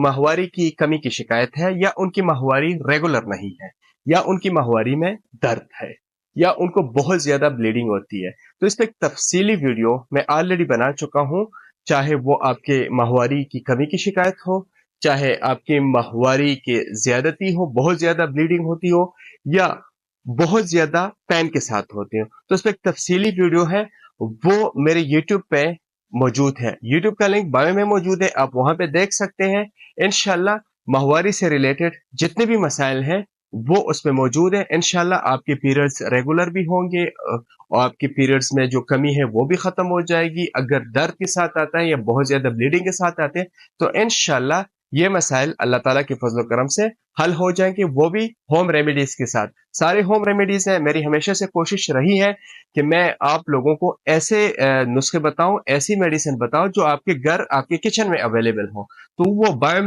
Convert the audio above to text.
माहवारी की कमी की शिकायत है, या उनकी माहवारी रेगुलर नहीं है, या उनकी माहवारी में दर्द है, या उनको बहुत ज्यादा ब्लीडिंग होती है, तो इस पर एक तफसीली वीडियो मैं ऑलरेडी बना चुका हूं। चाहे वो आपके माहवारी की कमी की शिकायत हो, चाहे आपकी माहवारी की ज्यादती हो, बहुत ज्यादा ब्लीडिंग होती हो, या बहुत ज्यादा पेन के साथ होती हो, तो इस पर एक तफसीली वीडियो है, वो मेरे यूट्यूब पे मौजूद है। यूट्यूब का लिंक बायो में मौजूद है, आप वहां पे देख सकते हैं। इंशाल्लाह माहवारी से रिलेटेड जितने भी मसाइल हैं वो उसमें मौजूद है। इंशाल्लाह आपके पीरियड्स रेगुलर भी होंगे, और आपके पीरियड्स में जो कमी है वो भी खत्म हो जाएगी। अगर दर्द के साथ आता है या बहुत ज्यादा ब्लीडिंग के साथ आते हैं तो इंशाल्लाह ये मसाइल अल्लाह ताला के फजल करम से हल हो जाएंगे, वो भी होम रेमेडीज के साथ। सारे होम रेमेडीज हैं। मेरी हमेशा से कोशिश रही है कि मैं आप लोगों को ऐसे नुस्खे बताऊं, ऐसी मेडिसिन बताऊं जो आपके घर, आपके किचन में अवेलेबल हो। तो वो बायो